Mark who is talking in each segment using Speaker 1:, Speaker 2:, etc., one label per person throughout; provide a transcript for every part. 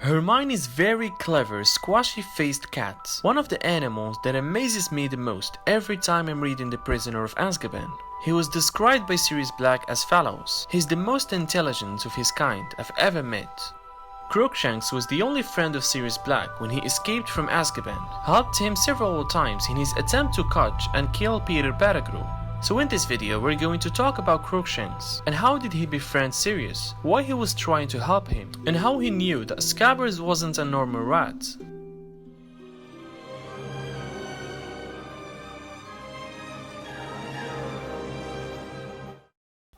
Speaker 1: Hermione's very clever, squashy-faced cat, one of the animals that amazes me the most every time I'm reading The Prisoner of Azkaban. He was described by Sirius Black as follows: he's the most intelligent of his kind I've ever met. Crookshanks was the only friend of Sirius Black when he escaped from Azkaban, helped him several times in his attempt to catch and kill Peter Pettigrew. So in this video we're going to talk about Crookshanks and how did he befriend Sirius, why he was trying to help him, and how he knew that Scabbers wasn't a normal rat.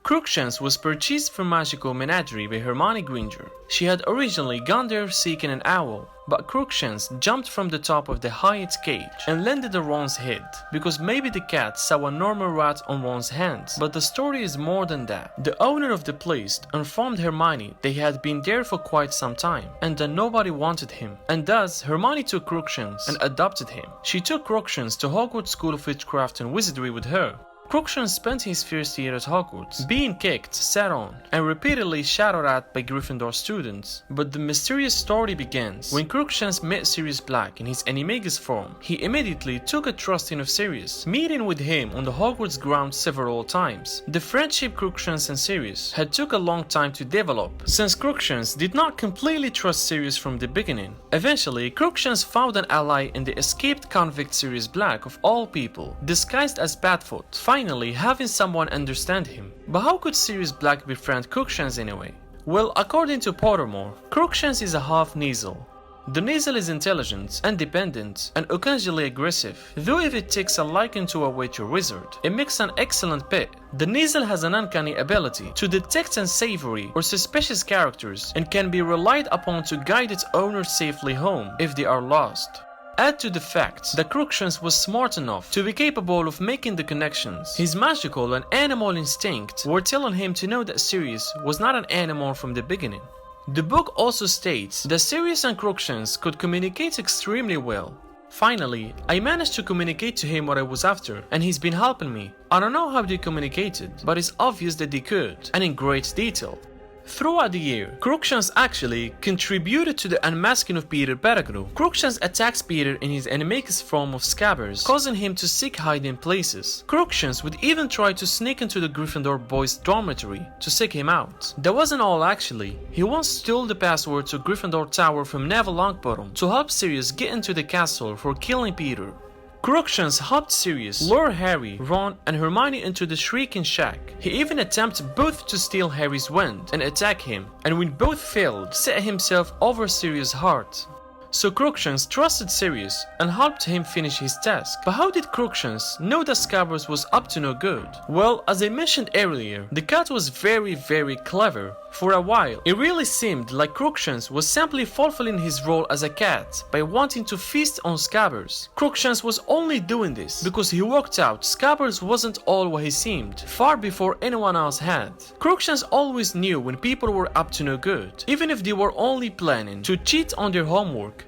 Speaker 1: Crookshanks was purchased from Magical Menagerie by Hermione Granger. She had originally gone there seeking an owl, but Crookshanks jumped from the top of the Hyatt's cage and landed on Ron's head, because maybe the cat saw a normal rat on Ron's hands. But the story is more than that. The owner of the place informed Hermione that he had been there for quite some time, and that nobody wanted him, and thus Hermione took Crookshanks and adopted him. She took Crookshanks to Hogwarts School of Witchcraft and Wizardry with her. Crookshanks spent his first year at Hogwarts, being kicked, sat on, and repeatedly shouted at by Gryffindor students. But the mysterious story begins when Crookshanks met Sirius Black in his animagus form. He immediately took a trusting of Sirius, meeting with him on the Hogwarts grounds several times. The friendship Crookshanks and Sirius had took a long time to develop, since Crookshanks did not completely trust Sirius from the beginning. Eventually, Crookshanks found an ally in the escaped convict Sirius Black of all people, disguised as Padfoot, finally having someone understand him. But how could Sirius Black befriend Crookshanks anyway? Well, according to Pottermore, Crookshanks is a half Kneazle. The Kneazle is intelligent, independent, and occasionally aggressive, though if it takes a liking to a witch or wizard, it makes an excellent pet. The Kneazle has an uncanny ability to detect unsavory or suspicious characters and can be relied upon to guide its owner safely home if they are lost. Add to the fact that Crookshanks was smart enough to be capable of making the connections. His magical and animal instinct were telling him to know that Sirius was not an animal from the beginning. The book also states that Sirius and Crookshanks could communicate extremely well. Finally, I managed to communicate to him what I was after, and he's been helping me. I don't know how they communicated, but it's obvious that they could, and in great detail. Throughout the year, Crookshanks actually contributed to the unmasking of Peter Pettigrew. Crookshanks attacks Peter in his animagus form of scabbers, causing him to seek hiding places. Crookshanks would even try to sneak into the Gryffindor boys' dormitory to seek him out. That wasn't all actually. He once stole the password to Gryffindor Tower from Neville Longbottom to help Sirius get into the castle for killing Peter. Crookshanks helped Sirius lure Harry, Ron, and Hermione into the Shrieking Shack. He even attempted both to steal Harry's wand and attack him, and when both failed, set himself over Sirius' heart. So Crookshanks trusted Sirius and helped him finish his task. But how did Crookshanks know that Scabbers was up to no good? Well, as I mentioned earlier, the cat was very clever. For a while, it really seemed like Crookshanks was simply fulfilling his role as a cat by wanting to feast on Scabbers. Crookshanks was only doing this because he worked out Scabbers wasn't all what he seemed, far before anyone else had. Crookshanks always knew when people were up to no good, even if they were only planning to cheat on their homework.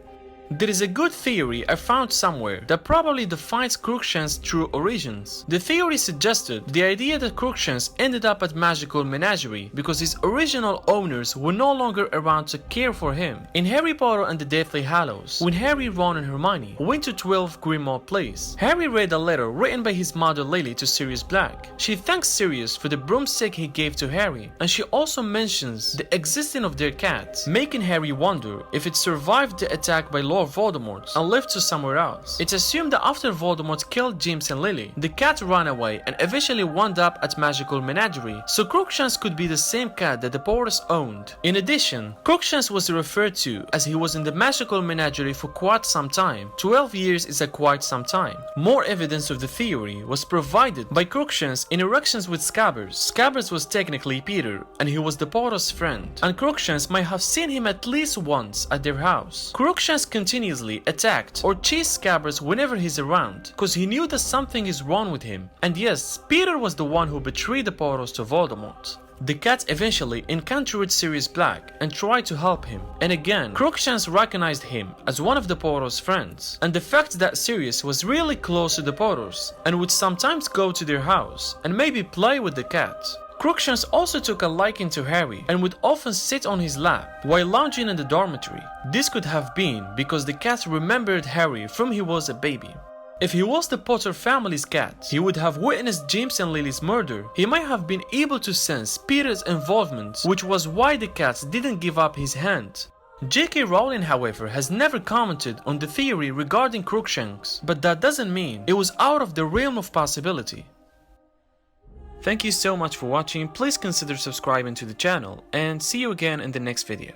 Speaker 1: There is a good theory I found somewhere that probably defines Crookshanks' true origins. The theory suggested the idea that Crookshanks ended up at Magical Menagerie because his original owners were no longer around to care for him. In Harry Potter and the Deathly Hallows, when Harry, Ron, and Hermione went to 12 Grimmauld Place, Harry read a letter written by his mother Lily to Sirius Black. She thanks Sirius for the broomstick he gave to Harry, and she also mentions the existence of their cat, making Harry wonder if it survived the attack by Lord Voldemort and left to somewhere else. It's assumed that after Voldemort killed James and Lily, the cat ran away and eventually wound up at Magical Menagerie, so Crookshanks could be the same cat that the Potters owned. In addition, Crookshanks was referred to as he was in the Magical Menagerie for quite some time. 12 years is quite some time. More evidence of the theory was provided by Crookshanks' interactions with Scabbers. Scabbers was technically Peter, and he was the Potters' friend, and Crookshanks might have seen him at least once at their house. Crookshanks continuously attacked or chased Scabbers whenever he's around, cause he knew that something is wrong with him. And yes, Peter was the one who betrayed the Potters to Voldemort. The cat eventually encountered Sirius Black and tried to help him, and again, Crookshanks recognized him as one of the Potters' friends, and the fact that Sirius was really close to the Potters and would sometimes go to their house and maybe play with the cat. Crookshanks also took a liking to Harry and would often sit on his lap while lounging in the dormitory. This could have been because the cat remembered Harry from he was a baby. If he was the Potter family's cat, he would have witnessed James and Lily's murder. He might have been able to sense Peter's involvement, which was why the cat didn't give up his hand. J.K. Rowling, however, has never commented on the theory regarding Crookshanks, but that doesn't mean it was out of the realm of possibility. Thank you so much for watching. Please consider subscribing to the channel, and see you again in the next video.